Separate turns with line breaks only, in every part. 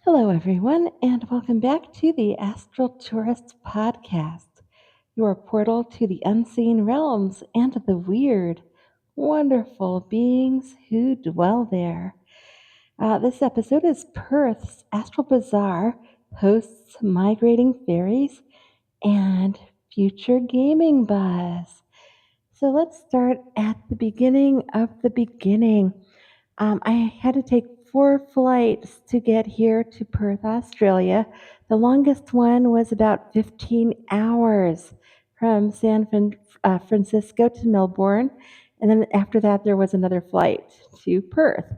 Hello, everyone, and welcome back to the Astral Tourist Podcast, your portal to the unseen realms and the weird, wonderful beings who dwell there. This episode is Perth's Astral Bazaar hosts Migrating Fairies and Future Gaming Buzz. So let's start at the beginning of the beginning. I had to take 4 flights to get here to Perth, Australia. The longest one was about 15 hours from Francisco to Melbourne. And then after that, there was another flight to Perth.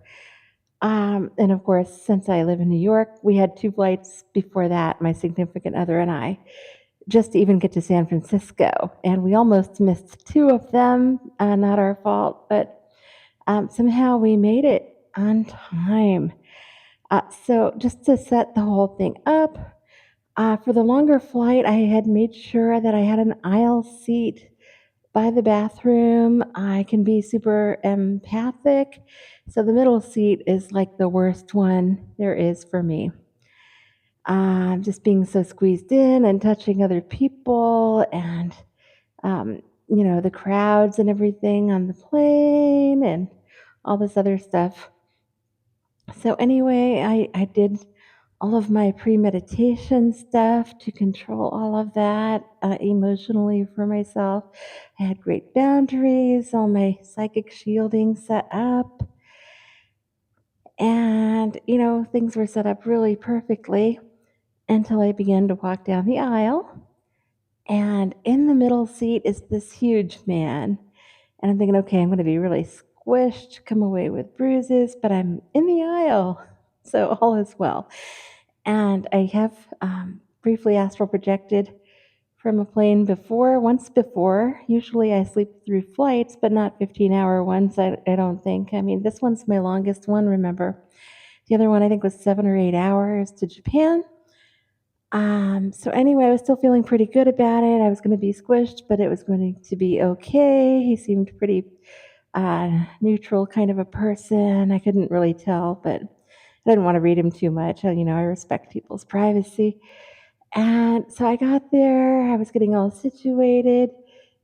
And of course, since I live in New York, we had 2 flights before that, my significant other and I, just to even get to San Francisco. And we almost missed 2 of them, not our fault, but somehow we made it on time. So, just to set the whole thing up, for the longer flight, I had made sure that I had an aisle seat by the bathroom. I can be super empathic. So, the middle seat is like the worst one there is for me. Just being so squeezed in and touching other people and, um, the crowds and everything on the plane and all this other stuff. So anyway, I did all of my premeditation stuff to control all of that emotionally for myself. I had great boundaries, all my psychic shielding set up, and things were set up really perfectly until I began to walk down the aisle. And in the middle seat is this huge man. And I'm thinking, okay, I'm going to be really squished, come away with bruises, but I'm in the aisle. So all is well. And I have briefly astral projected from a plane once before. Usually I sleep through flights, but not 15-hour ones, I don't think. I mean, this one's my longest one, remember. The other one I think was 7 or 8 hours to Japan. So anyway, I was still feeling pretty good about it. I was going to be squished, but it was going to be okay. He seemed pretty neutral kind of a person. I couldn't really tell, but I didn't want to read him too much. I respect people's privacy. And so I got there, I was getting all situated,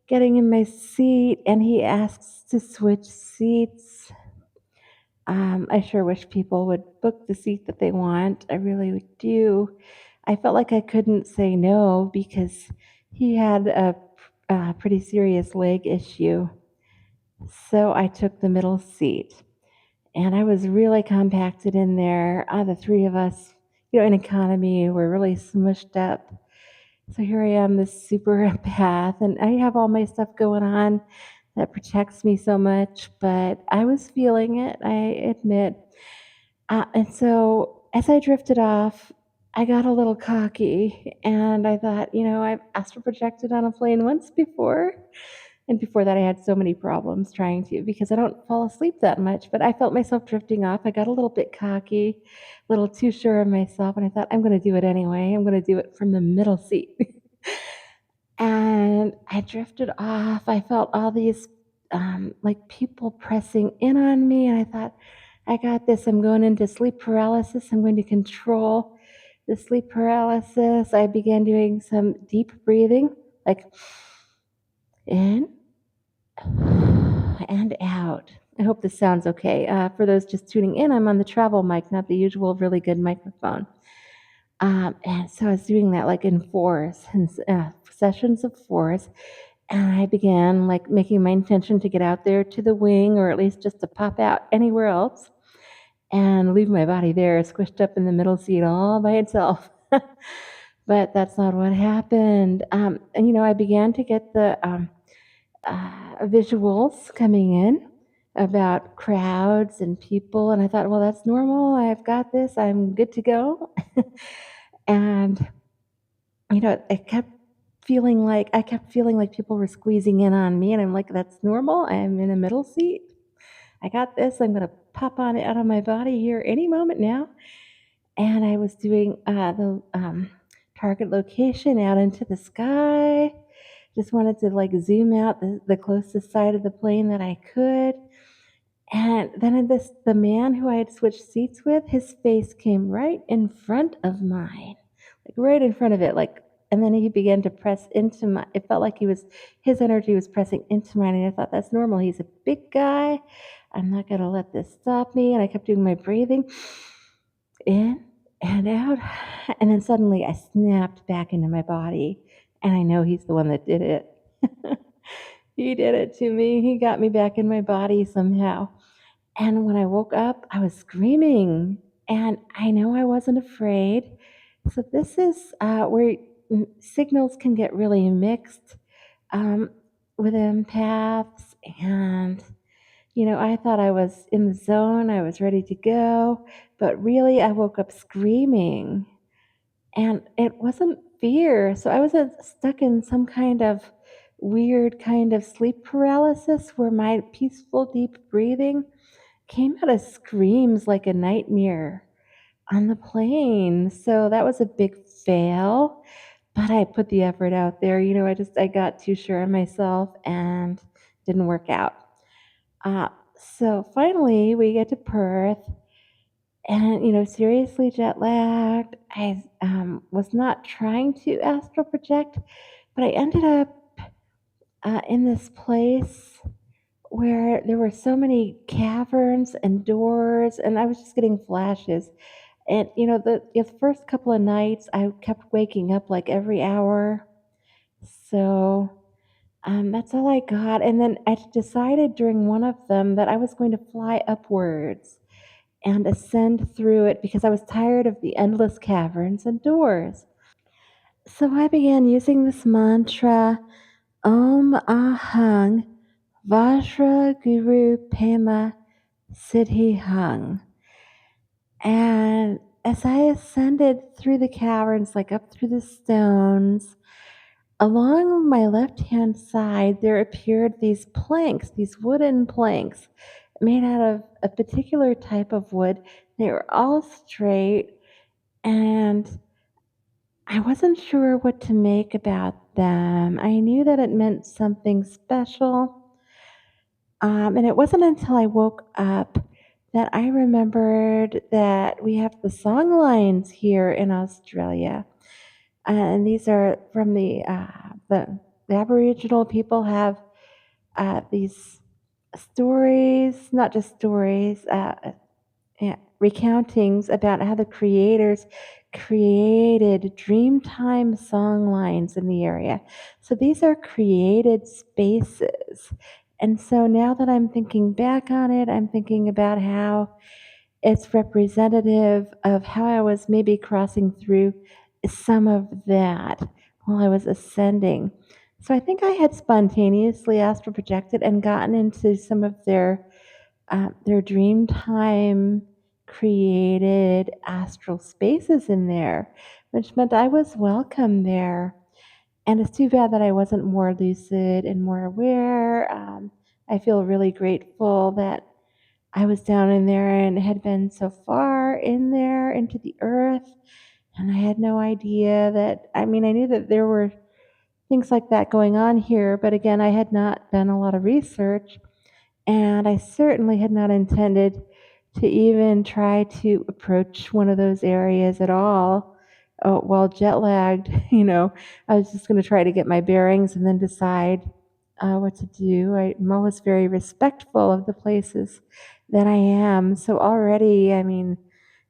getting in my seat, and he asks to switch seats. I sure wish people would book the seat that they want. I really do. I felt like I couldn't say no because he had a pretty serious leg issue. So I took the middle seat and I was really compacted in there. The three of us, in economy, were really smushed up. So here I am, this super empath, and I have all my stuff going on that protects me so much, but I was feeling it, I admit. And so as I drifted off, I got a little cocky and I thought, I've astral projected on a plane once before. And before that, I had so many problems trying to because I don't fall asleep that much. But I felt myself drifting off. I got a little bit cocky, a little too sure of myself. And I thought, I'm going to do it anyway. I'm going to do it from the middle seat. And I drifted off. I felt all these like people pressing in on me. And I thought, I got this. I'm going into sleep paralysis. I'm going to control the sleep paralysis. I began doing some deep breathing, like in and out. I hope this sounds okay. For those just tuning in, I'm on the travel mic, not the usual really good microphone. And so I was doing that like in fours, and sessions of fours. And I began like making my intention to get out there to the wing or at least just to pop out anywhere else and leave my body there squished up in the middle seat all by itself. But that's not what happened. And I began to get the visuals coming in about crowds and people. And I thought, well, that's normal. I've got this. I'm good to go. And, I kept feeling like people were squeezing in on me. And I'm like, that's normal. I'm in a middle seat. I got this. I'm going to pop on it out of my body here any moment now. And I was doing the target location out into the sky. Just wanted to like zoom out the closest side of the plane that I could. And then the man who I had switched seats with, his face came right in front of mine, like right in front of it, like. And then he began to press into my. It felt like his energy was pressing into mine, and I thought that's normal. He's a big guy. I'm not gonna let this stop me. And I kept doing my breathing in and out, and then suddenly I snapped back into my body, and I know he's the one that did it. He did it to me. He got me back in my body somehow. And when I woke up, I was screaming, and I know I wasn't afraid. So this is where signals can get really mixed um, with empaths. And I thought I was in the zone. I was ready to go, but really, I woke up screaming, and it wasn't fear. So I was stuck in some kind of weird kind of sleep paralysis where my peaceful, deep breathing came out of screams like a nightmare on the plane. So that was a big fail, but I put the effort out there. I got too sure of myself and didn't work out. Uh, so finally, we get to Perth, and seriously jet lagged. I was not trying to astral project, but I ended up in this place where there were so many caverns and doors, and I was just getting flashes. And the first couple of nights, I kept waking up like every hour. So that's all I got. And then I decided during one of them that I was going to fly upwards and ascend through it because I was tired of the endless caverns and doors. So I began using this mantra, Om Ahang Vajra Guru Pema Siddhi Hung. And as I ascended through the caverns, like up through the stones, along my left hand side, there appeared these planks, these wooden planks made out of a particular type of wood. They were all straight, and I wasn't sure what to make about them. I knew that it meant something special. And it wasn't until I woke up that I remembered that we have the song lines here in Australia. And these are from the Aboriginal people have these stories, not just stories, yeah, recountings about how the creators created Dreamtime song lines in the area. So these are created spaces. And so now that I'm thinking back on it, I'm thinking about how it's representative of how I was maybe crossing through some of that while I was ascending. So I think I had spontaneously astral projected and gotten into some of their dream time created astral spaces in there, which meant I was welcome there. And it's too bad that I wasn't more lucid and more aware. I feel really grateful that I was down in there and had been so far in there into the earth. And I had no idea that, I mean, I knew that there were things like that going on here, but again, I had not done a lot of research. And I certainly had not intended to even try to approach one of those areas at all. While jet lagged, I was just going to try to get my bearings and then decide what to do. I'm always very respectful of the places that I am. So already, I mean,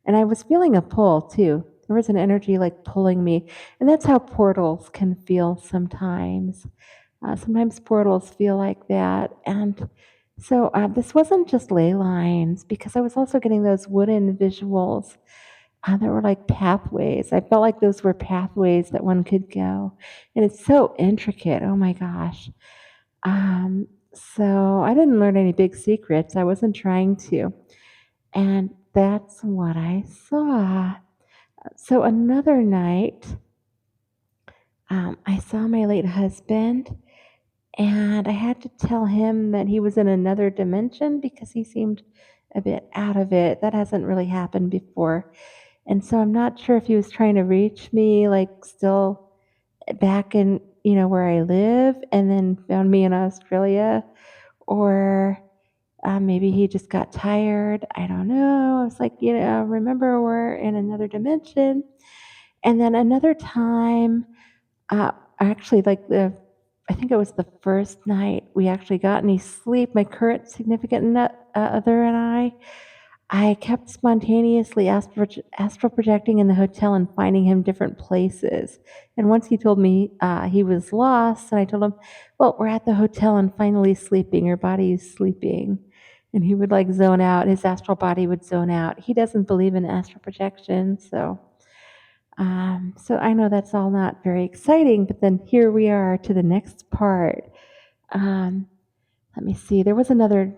and I was feeling a pull too. There was an energy like pulling me. And that's how portals can feel sometimes. Sometimes portals feel like that. And so this wasn't just ley lines because I was also getting those wooden visuals that were like pathways. I felt like those were pathways that one could go. And it's so intricate. Oh my gosh. Um, so I didn't learn any big secrets. I wasn't trying to. And that's what I saw. So another night, I saw my late husband. And I had to tell him that he was in another dimension because he seemed a bit out of it. That hasn't really happened before. And so I'm not sure if he was trying to reach me, like still back in, where I live and then found me in Australia, or Maybe he just got tired. I don't know. It's like, remember we're in another dimension. And then another time, uh, actually, I think it was the first night we actually got any sleep. My current other and I kept spontaneously astral projecting in the hotel and finding him different places. And once he told me he was lost, and I told him, "Well, we're at the hotel and finally sleeping. Your body is sleeping." And he would like zone out. His astral body would zone out. He doesn't believe in astral projection, so I know that's all not very exciting. But then here we are to the next part. Um, Let me see. There was another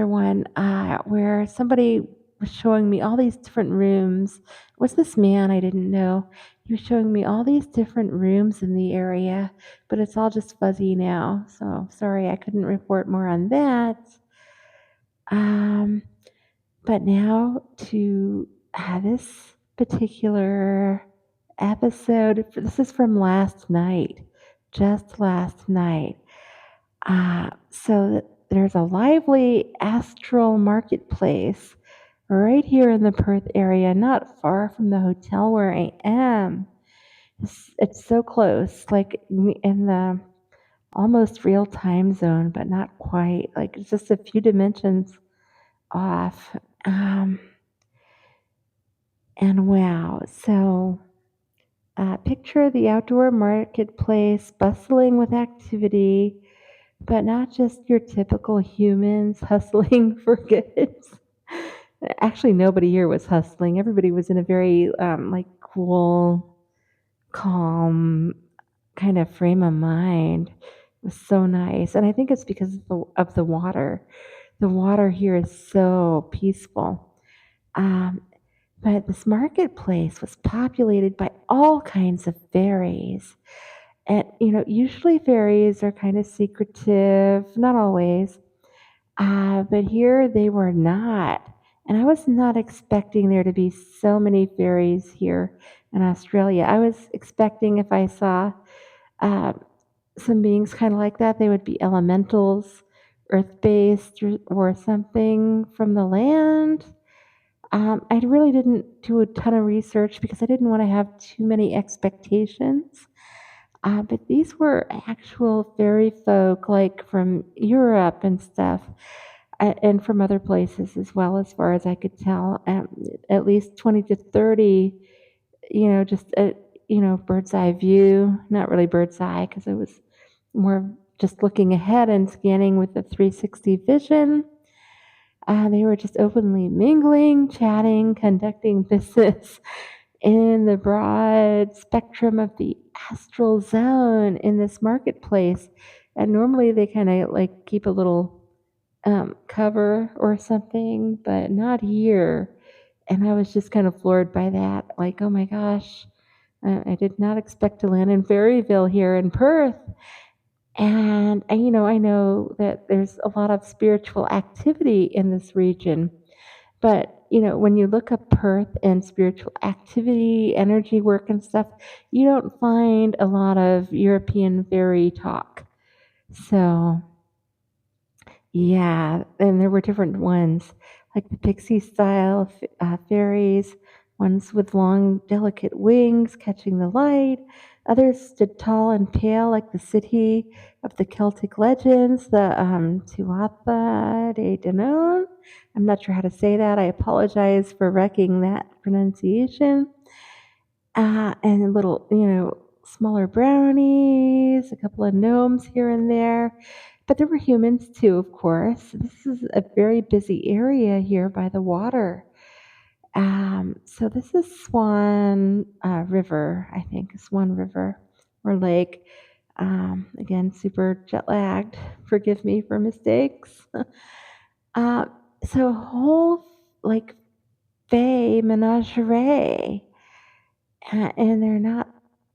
one where somebody was showing me all these different rooms. It was this man I didn't know? He was showing me all these different rooms in the area, but it's all just fuzzy now. So sorry, I couldn't report more on that. Um, but now to this particular episode. This is from last night, just last night. There's a lively astral marketplace right here in the Perth area, not far from the hotel where I am. It's so close, like in the almost real time zone, but not quite. Like it's just a few dimensions off. Um, and wow, picture the outdoor marketplace bustling with activity, but not just your typical humans hustling for goods. Actually, nobody here was hustling. Everybody was in a very like cool, calm kind of frame of mind. It was so nice, and I think it's because of the water. The water here is so peaceful. Um, but this marketplace was populated by all kinds of fairies. And, usually fairies are kind of secretive, not always, but here they were not. And I was not expecting there to be so many fairies here in Australia. I was expecting if I saw uh, some beings kind of like that, they would be elementals, earth based, or something from the land. I really didn't do a ton of research because I didn't want to have too many expectations. But these were actual fairy folk, like from Europe and stuff, and from other places as well, as far as I could tell. At least 20 to 30, just a bird's eye view. Not really bird's eye because it was more just looking ahead and scanning with the 360 vision. They were just openly mingling, chatting, conducting business in the broad spectrum of the astral zone in this marketplace. And normally they kind of like keep a little cover or something, but not here. And I was just kind of floored by that. Like, oh my gosh, I did not expect to land in Fairyville here in Perth. And, I know that there's a lot of spiritual activity in this region. But, when you look up Perth and spiritual activity, energy work, and stuff, you don't find a lot of European fairy talk. So, yeah, and there were different ones, like the pixie style fairies, ones with long, delicate wings catching the light. Others stood tall and pale, like the city of the Celtic legends, the Tuatha de Danann. I'm not sure how to say that. I apologize for wrecking that pronunciation. And little, smaller brownies, a couple of gnomes here and there. But there were humans too, of course. This is a very busy area here by the water. So this is Swan River, I think, Swan River or Lake. Again, super jet lagged. Forgive me for mistakes. uh, so whole like Fae menagerie, and they're not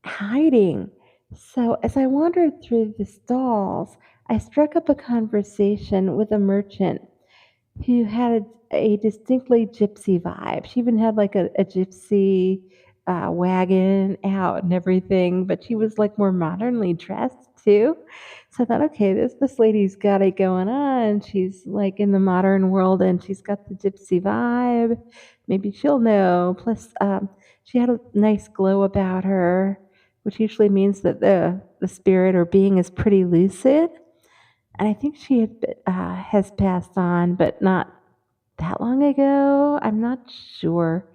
hiding. So as I wandered through the stalls, I struck up a conversation with a merchant who had a distinctly gypsy vibe. She even had like a gypsy wagon out and everything, but she was like more modernly dressed. too. So I thought, okay, this lady's got it going on. She's like in the modern world and she's got the gypsy vibe. Maybe she'll know. Plus, she had a nice glow about her, which usually means that the spirit or being is pretty lucid. And I think she has passed on, but not that long ago. I'm not sure.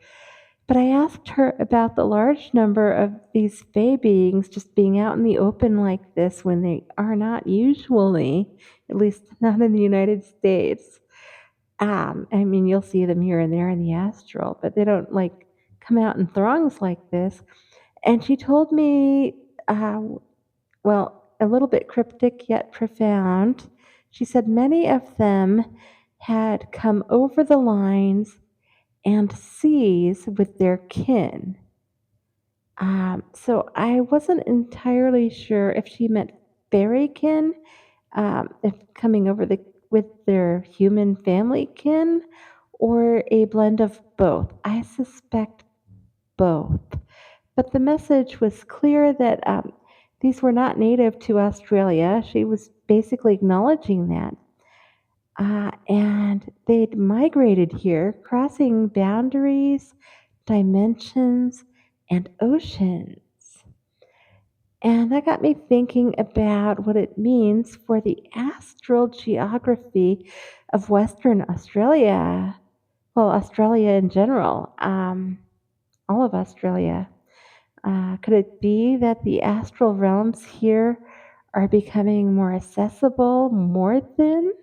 But I asked her about the large number of these fae beings just being out in the open like this when they are not usually, at least not in the United States. I mean, you'll see them here and there in the astral, but they don't like come out in throngs like this. And she told me, uh, well, a little bit cryptic yet profound. She said many of them had come over the lines and seas with their kin. So I wasn't entirely sure if she meant fairykin, if coming over the with their human family kin, or a blend of both. I suspect both. But the message was clear that these were not native to Australia. She was basically acknowledging that. And they'd migrated here, crossing boundaries, dimensions, and oceans. And that got me thinking about what it means for the astral geography of Western Australia. Well, Australia in general, all of Australia. Could it be that the astral realms here are becoming more accessible more than?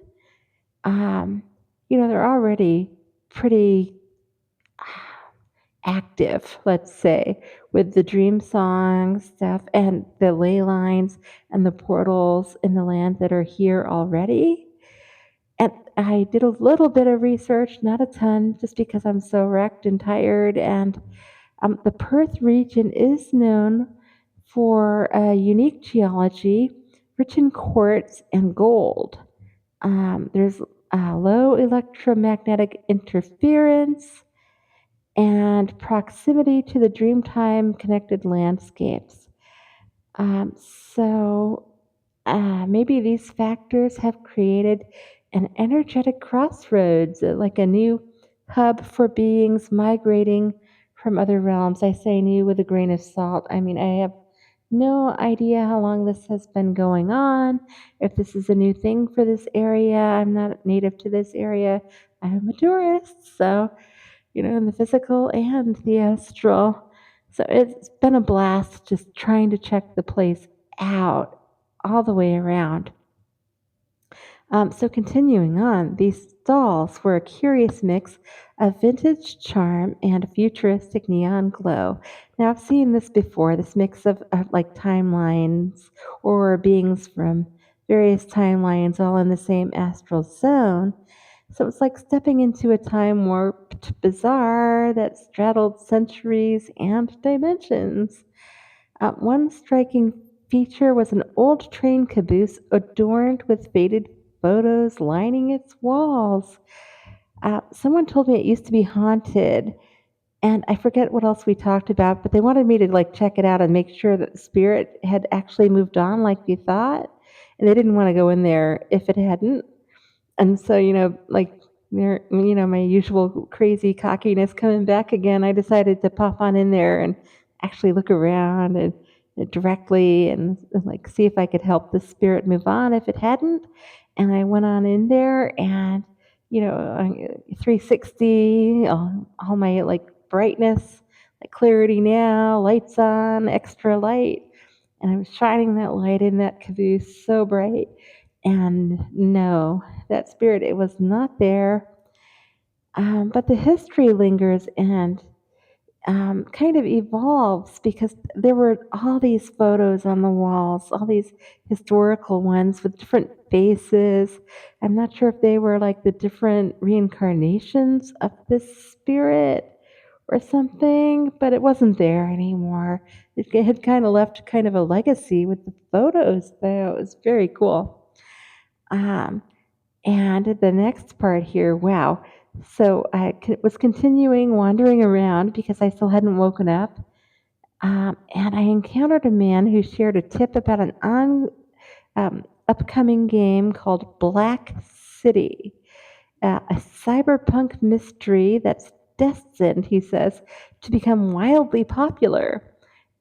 Um, they're already pretty active, let's say, with the dream song stuff and the ley lines and the portals in the land that are here already. And I did a little bit of research, not a ton, just because I'm so wrecked and tired. And the Perth region is known for a unique geology rich in quartz and gold. There's low electromagnetic interference and proximity to the Dreamtime connected landscapes. So maybe these factors have created an energetic crossroads, like a new hub for beings migrating from other realms. I say new with a grain of salt. I mean, I have no idea how long this has been going on, if this is a new thing for this area. I'm not native to this area. I'm a tourist, so in the physical and the astral. So it's been a blast just trying to check the place out all the way around. So continuing on, these stalls were a curious mix of vintage charm and futuristic neon glow. Now I've seen this before, this mix of like timelines or beings from various timelines all in the same astral zone. So it's like stepping into a time warped bazaar that straddled centuries and dimensions. One striking feature was an old train caboose adorned with faded photos lining its walls. Someone told me it used to be haunted, and I forget what else we talked about, but they wanted me to like check it out and make sure that the spirit had actually moved on like we thought, and they didn't want to go in there if it hadn't. And so, like, my usual crazy cockiness coming back again, I decided to pop on in there and actually look around and directly and like see if I could help the spirit move on if it hadn't. And I went on in there and, 360, all my like brightness, like clarity now, lights on, extra light. And I was shining that light in that caboose so bright. And no, that spirit, it was not there. But the history lingers and kind of evolves because there were all these photos on the walls, all these historical ones with different faces. I'm not sure if they were like the different reincarnations of this spirit or something, but it wasn't there anymore. It had kind of left kind of a legacy with the photos, though. It was very cool. Um, and the next part here, wow. So was continuing wandering around because I still hadn't woken up. And I encountered a man who shared a tip about an upcoming game called Black City, a cyberpunk mystery that's destined, he says, to become wildly popular.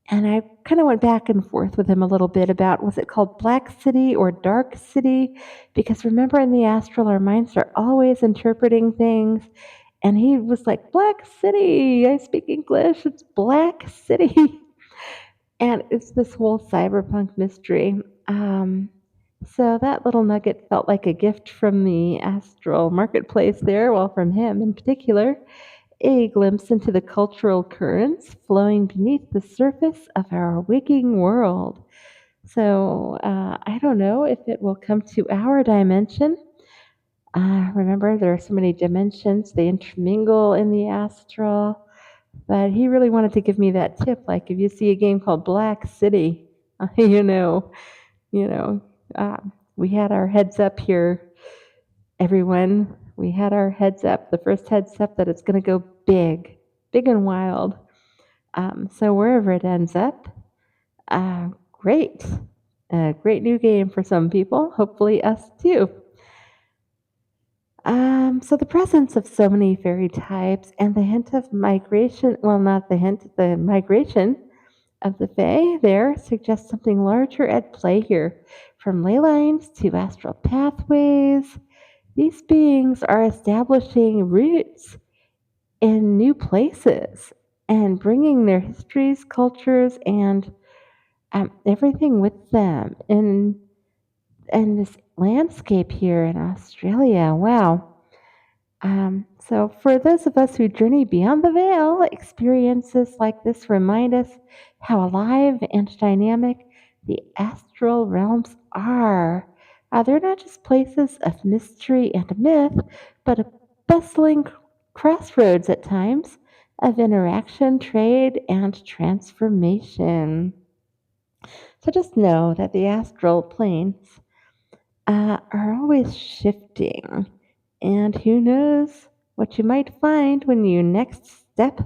And I kind of went back and forth with him a little bit about was it called Black City or Dark City? Because remember in the Astral, our minds are always interpreting things. And he was like, Black City, I speak English, it's Black City. And it's this whole cyberpunk mystery. So that little nugget felt like a gift from the Astral marketplace there, well, from him in particular, a glimpse into the cultural currents flowing beneath the surface of our waking world. So I don't know if it will come to our dimension. Remember, there are so many dimensions, they intermingle in the astral. But he really wanted to give me that tip. Like, if you see a game called Black City, you know, you know, we had our heads up here, everyone. We had our heads up, the first heads up that it's going to go big, big and wild. So wherever it ends up, great. A great new game for some people, hopefully us too. So the presence of so many fairy types and the hint of migration, well, not the hint, the migration of the Fae there suggests something larger at play here. From ley lines to astral pathways, these beings are establishing roots in new places and bringing their histories, cultures, and everything with them in this landscape here in Australia. Wow. So, for those of us who journey beyond the veil, experiences like this remind us how alive and dynamic the astral realms are. They're not just places of mystery and myth, but a bustling crossroads at times of interaction, trade, and transformation. So, just know that the astral planes are always shifting. And who knows what you might find when you next step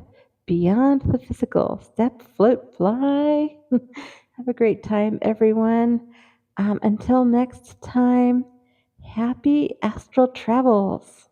beyond the physical. Step, float, fly. Have a great time, everyone. Until next time, happy astral travels.